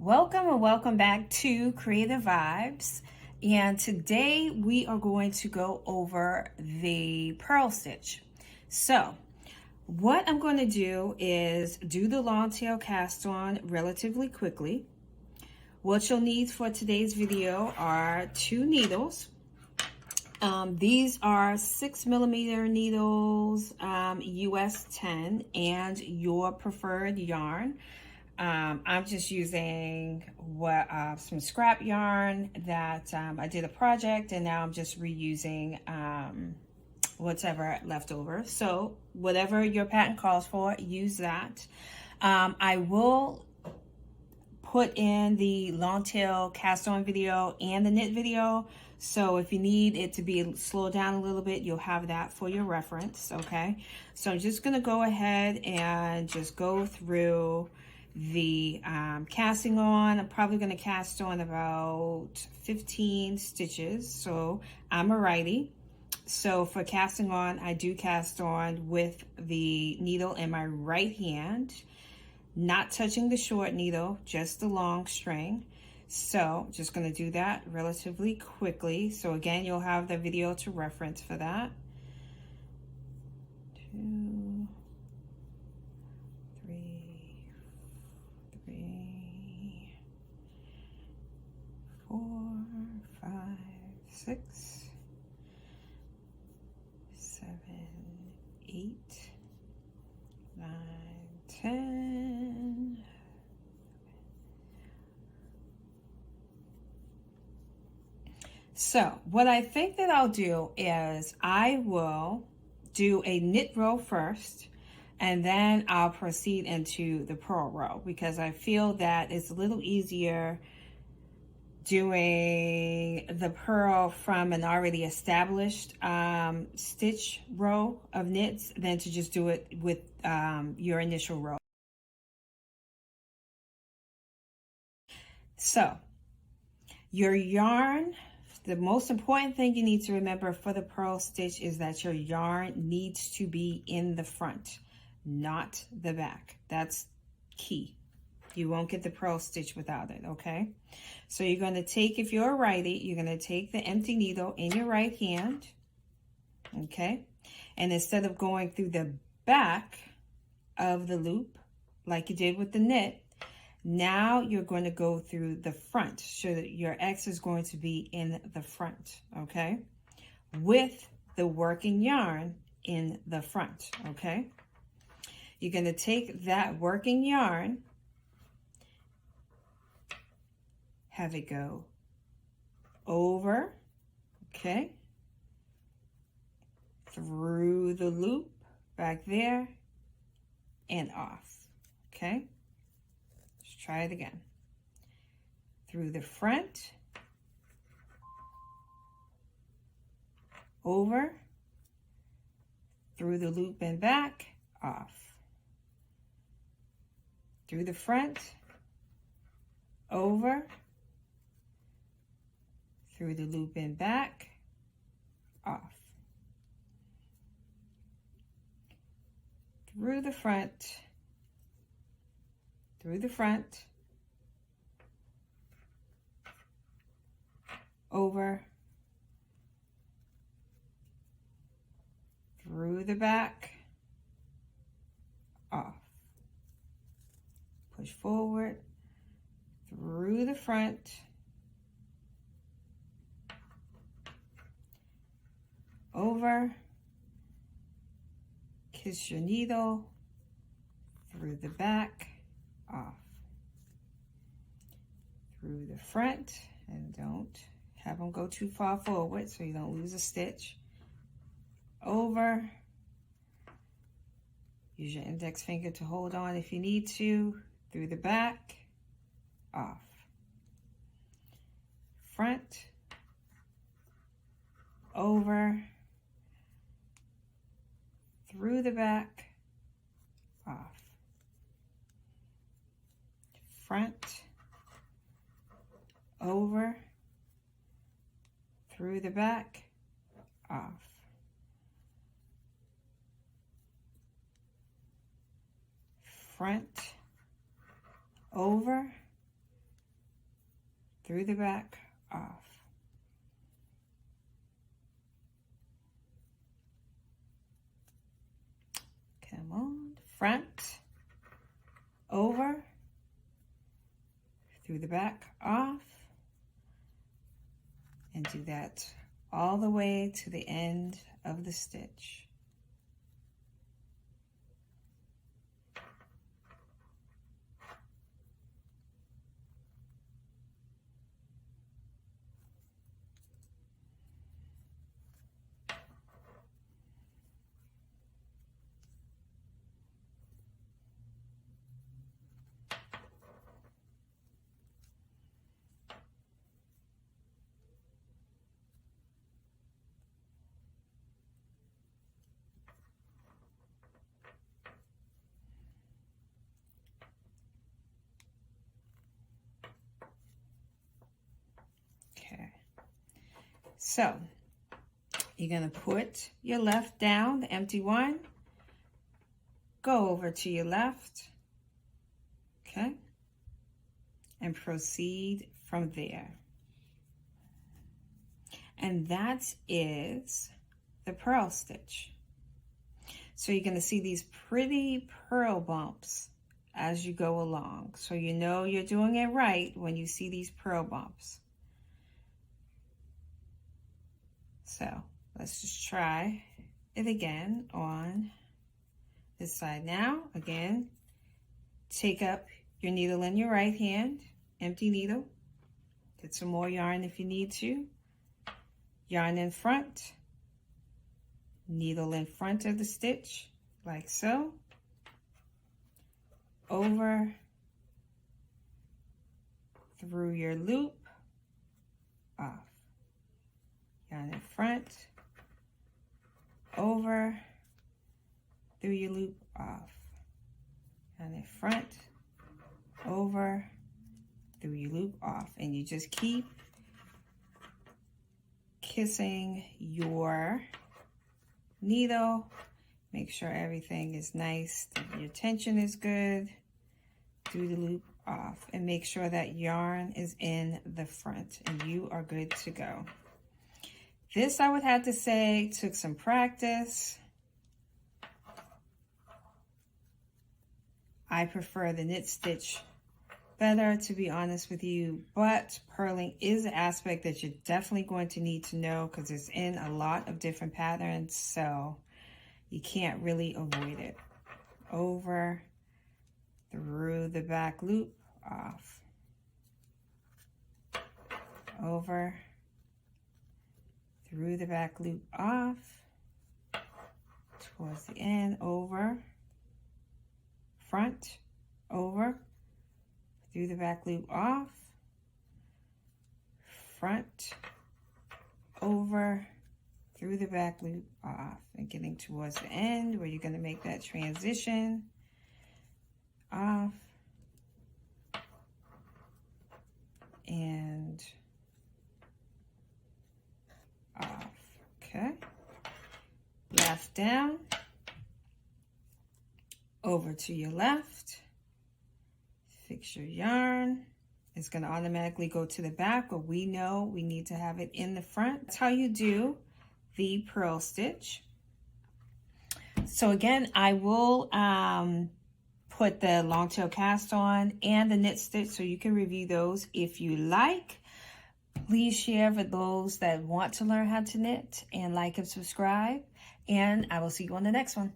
Welcome and welcome back to Creative Vibes. And today we are going to go over the purl stitch. So, what I'm going to do is do the long tail cast on relatively quickly. What you'll need for today's video are 2 needles. These are 6mm needles, US 10, and your preferred yarn. I'm just using some scrap yarn that I did a project, and now I'm just reusing whatever left over. So whatever your pattern calls for, use that. I will put in the long tail cast on video and the knit video. So if you need it to be slowed down a little bit, you'll have that for your reference, okay? So I'm just gonna go ahead and just go through the casting on. I'm probably gonna cast on about 15 stitches. So I'm a righty. So for casting on, I do cast on with the needle in my right hand, not touching the short needle, just the long string. So just going to do that relatively quickly. So again, you'll have the video to reference for that. 2, 3, 4, 5, 6, 7, 8, 9, 10. So what I think that I'll do is I will do a knit row first, and then I'll proceed into the purl row, because I feel that it's a little easier doing the purl from an already established stitch row of knits than to just do it with your initial row. So your yarn, the most important thing you need to remember for the purl stitch is that your yarn needs to be in the front, not the back. That's key. You won't get the purl stitch without it, okay? So you're going to take, if you're a righty, you're going to take the empty needle in your right hand, okay? And instead of going through the back of the loop like you did with the knit, now you're going to go through the front, so that your X is going to be in the front, okay? With the working yarn in the front, okay? You're going to take that working yarn, have it go over, okay? Through the loop, back there, and off, okay? Try it again. Through the front, over, through the loop and back, off. Through the front, over, through the loop and back, off. Through the front, through the front, over, through the back, off. Push forward, through the front, over, kiss your needle, through the back, off. Through the front, and don't have them go too far forward so you don't lose a stitch. Over, use your index finger to hold on if you need to. Through the back, off. Front, over, through the back, off. Front, over, through the back, off. Front, over, through the back, off. Come on, front, over, through the back, off, and do that all the way to the end of the stitch. So you're going to put your left down, the empty one, go over to your left, okay, and proceed from there. And that is the purl stitch. So you're going to see these pretty purl bumps as you go along. So you know you're doing it right when you see these purl bumps. So let's just try it again on this side now. Again, take up your needle in your right hand, empty needle. Get some more yarn if you need to. Yarn in front, needle in front of the stitch, like so. Over, through your loop, off. Yarn in front, over, through your loop, off. Yarn in front, over, through your loop, off. And you just keep kissing your needle. Make sure everything is nice, that your tension is good. Through the loop, off. And make sure that yarn is in the front and you are good to go. This, I would have to say, took some practice. I prefer the knit stitch better, to be honest with you, but purling is an aspect that you're definitely going to need to know because it's in a lot of different patterns, so you can't really avoid it. Over, through the back loop, off. Over, through the back loop, off, towards the end, over, front, over, through the back loop, off, front, over, through the back loop, off, and getting towards the end where you're going to make that transition, off, and off. Okay, left down, over to your left, fix your yarn. It's going to automatically go to the back, but we know we need to have it in the front. That's how you do the purl stitch. So again, I will put the long tail cast on and the knit stitch so you can review those if you like. Please share for those that want to learn how to knit, and like and subscribe, and I will see you on the next one.